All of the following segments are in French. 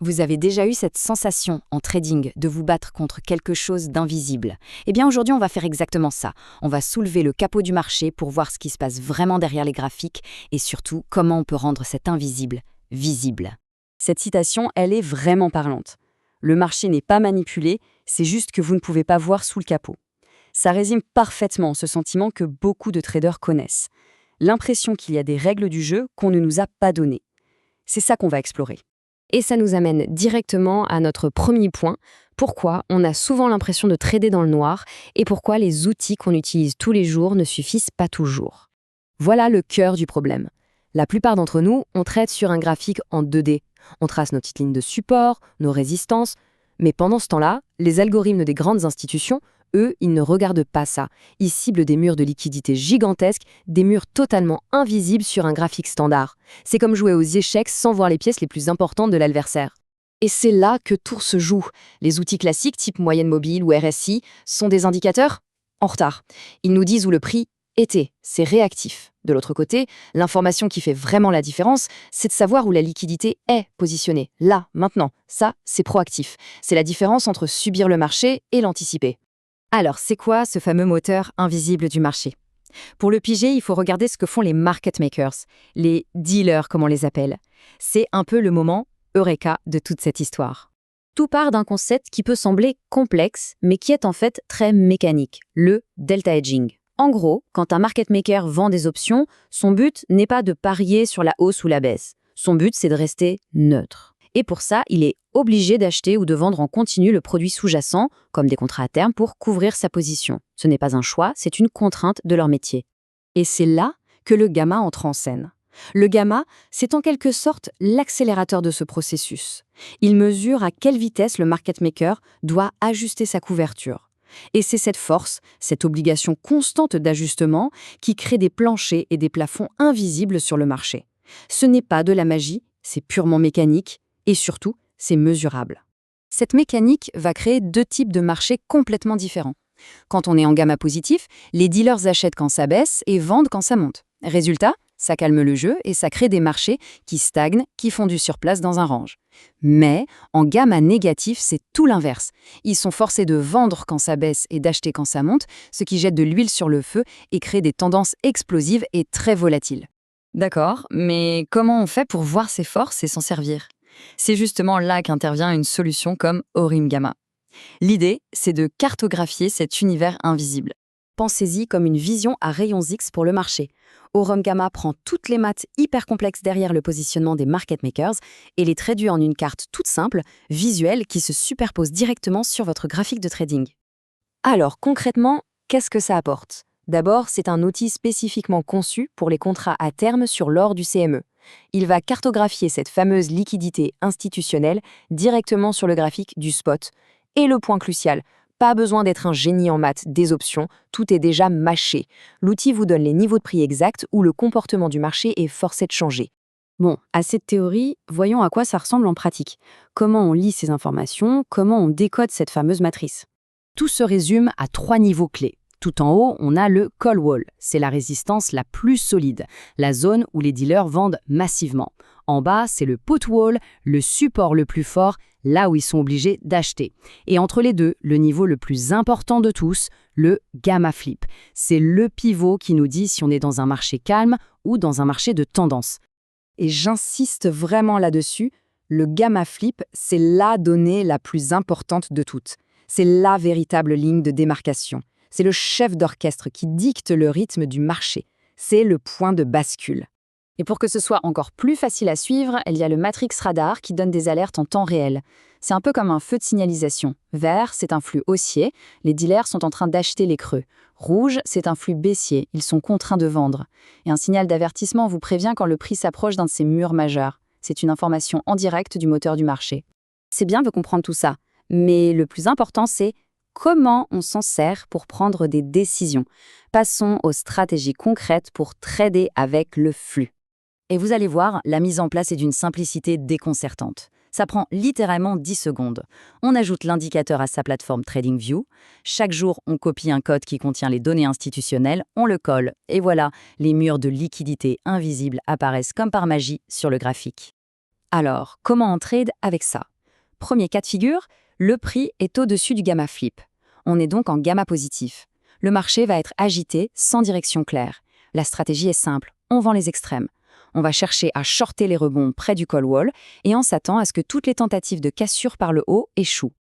Vous avez déjà eu cette sensation en trading de vous battre contre quelque chose d'invisible? Eh bien aujourd'hui on va faire exactement ça. On va soulever le capot du marché pour voir ce qui se passe vraiment derrière les graphiques et surtout comment on peut rendre cet invisible visible. Cette citation, elle est vraiment parlante. Le marché n'est pas manipulé, c'est juste que vous ne pouvez pas voir sous le capot. Ça résume parfaitement ce sentiment que beaucoup de traders connaissent. L'impression qu'il y a des règles du jeu qu'on ne nous a pas données. C'est ça qu'on va explorer. Et ça nous amène directement à notre premier point, pourquoi on a souvent l'impression de trader dans le noir et pourquoi les outils qu'on utilise tous les jours ne suffisent pas toujours. Voilà le cœur du problème. La plupart d'entre nous, on trade sur un graphique en 2D. On trace nos petites lignes de support, nos résistances, mais pendant ce temps-là, les algorithmes des grandes institutions, eux, ils ne regardent pas ça. Ils ciblent des murs de liquidité gigantesques, des murs totalement invisibles sur un graphique standard. C'est comme jouer aux échecs sans voir les pièces les plus importantes de l'adversaire. Et c'est là que tout se joue. Les outils classiques type moyenne mobile ou RSI sont des indicateurs en retard. Ils nous disent où le prix était, c'est réactif. De l'autre côté, l'information qui fait vraiment la différence, c'est de savoir où la liquidité est positionnée. Là, maintenant. Ça, c'est proactif. C'est la différence entre subir le marché et l'anticiper. Alors, c'est quoi ce fameux moteur invisible du marché? Pour le piger, il faut regarder ce que font les market makers, les dealers comme on les appelle. C'est un peu le moment eureka de toute cette histoire. Tout part d'un concept qui peut sembler complexe, mais qui est en fait très mécanique, le delta hedging. En gros, quand un market maker vend des options, son but n'est pas de parier sur la hausse ou la baisse. Son but, c'est de rester neutre. Et pour ça, il est obligé d'acheter ou de vendre en continu le produit sous-jacent, comme des contrats à terme, pour couvrir sa position. Ce n'est pas un choix, c'est une contrainte de leur métier. Et c'est là que le gamma entre en scène. Le gamma, c'est en quelque sorte l'accélérateur de ce processus. Il mesure à quelle vitesse le market maker doit ajuster sa couverture. Et c'est cette force, cette obligation constante d'ajustement qui crée des planchers et des plafonds invisibles sur le marché. Ce n'est pas de la magie, c'est purement mécanique et surtout, c'est mesurable. Cette mécanique va créer deux types de marchés complètement différents. Quand on est en gamma positif, les dealers achètent quand ça baisse et vendent quand ça monte. Résultat, ça calme le jeu et ça crée des marchés qui stagnent, qui font du surplace dans un range. Mais en gamma négatif, c'est tout l'inverse. Ils sont forcés de vendre quand ça baisse et d'acheter quand ça monte, ce qui jette de l'huile sur le feu et crée des tendances explosives et très volatiles. D'accord, mais comment on fait pour voir ces forces et s'en servir? C'est justement là qu'intervient une solution comme Orim Gamma. L'idée, c'est de cartographier cet univers invisible. Pensez-y comme une vision à rayons X pour le marché. Orim Gamma prend toutes les maths hyper complexes derrière le positionnement des market makers et les traduit en une carte toute simple, visuelle, qui se superpose directement sur votre graphique de trading. Alors concrètement, qu'est-ce que ça apporte? D'abord, c'est un outil spécifiquement conçu pour les contrats à terme sur l'or du CME. Il va cartographier cette fameuse liquidité institutionnelle directement sur le graphique du spot. Et le point crucial, pas besoin d'être un génie en maths des options, tout est déjà mâché. L'outil vous donne les niveaux de prix exacts où le comportement du marché est forcé de changer. Bon, assez de théorie, voyons à quoi ça ressemble en pratique. Comment on lit ces informations, comment on décode cette fameuse matrice. Tout se résume à 3 niveaux clés. Tout en haut, on a le call wall. C'est la résistance la plus solide, la zone où les dealers vendent massivement. En bas, c'est le put wall, le support le plus fort, là où ils sont obligés d'acheter. Et entre les deux, le niveau le plus important de tous, le gamma flip. C'est le pivot qui nous dit si on est dans un marché calme ou dans un marché de tendance. Et j'insiste vraiment là-dessus, le gamma flip, c'est la donnée la plus importante de toutes. C'est la véritable ligne de démarcation. C'est le chef d'orchestre qui dicte le rythme du marché. C'est le point de bascule. Et pour que ce soit encore plus facile à suivre, il y a le Matrix Radar qui donne des alertes en temps réel. C'est un peu comme un feu de signalisation. Vert, c'est un flux haussier. Les dealers sont en train d'acheter les creux. Rouge, c'est un flux baissier. Ils sont contraints de vendre. Et un signal d'avertissement vous prévient quand le prix s'approche d'un de ces murs majeurs. C'est une information en direct du moteur du marché. C'est bien de comprendre tout ça. Mais le plus important, c'est comment on s'en sert pour prendre des décisions. Passons aux stratégies concrètes pour trader avec le flux. Et vous allez voir, la mise en place est d'une simplicité déconcertante. Ça prend littéralement 10 secondes. On ajoute l'indicateur à sa plateforme TradingView. Chaque jour, on copie un code qui contient les données institutionnelles, on le colle, et voilà, les murs de liquidité invisibles apparaissent comme par magie sur le graphique. Alors, comment on trade avec ça? Premier cas de figure, le prix est au-dessus du gamma flip. On est donc en gamma positif. Le marché va être agité, sans direction claire. La stratégie est simple, on vend les extrêmes. On va chercher à shorter les rebonds près du call wall et on s'attend à ce que toutes les tentatives de cassure par le haut échouent.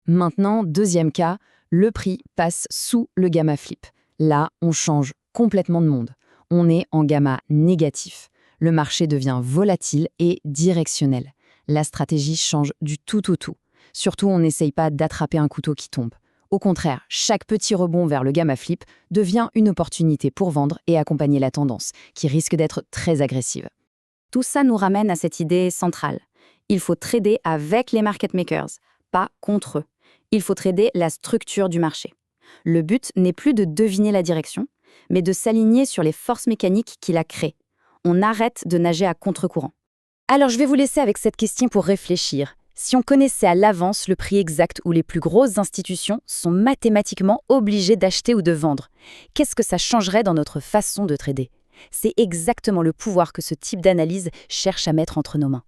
Maintenant, deuxième cas, le prix passe sous le gamma flip. Là, on change complètement de monde. On est en gamma négatif. Le marché devient volatile et directionnel. La stratégie change du tout au tout. Surtout, on n'essaye pas d'attraper un couteau qui tombe. Au contraire, chaque petit rebond vers le gamma flip devient une opportunité pour vendre et accompagner la tendance, qui risque d'être très agressive. Tout ça nous ramène à cette idée centrale. Il faut trader avec les market makers, pas contre eux. Il faut trader la structure du marché. Le but n'est plus de deviner la direction, mais de s'aligner sur les forces mécaniques qui la créent. On arrête de nager à contre-courant. Alors je vais vous laisser avec cette question pour réfléchir. Si on connaissait à l'avance le prix exact où les plus grosses institutions sont mathématiquement obligées d'acheter ou de vendre, qu'est-ce que ça changerait dans notre façon de trader ? C'est exactement le pouvoir que ce type d'analyse cherche à mettre entre nos mains.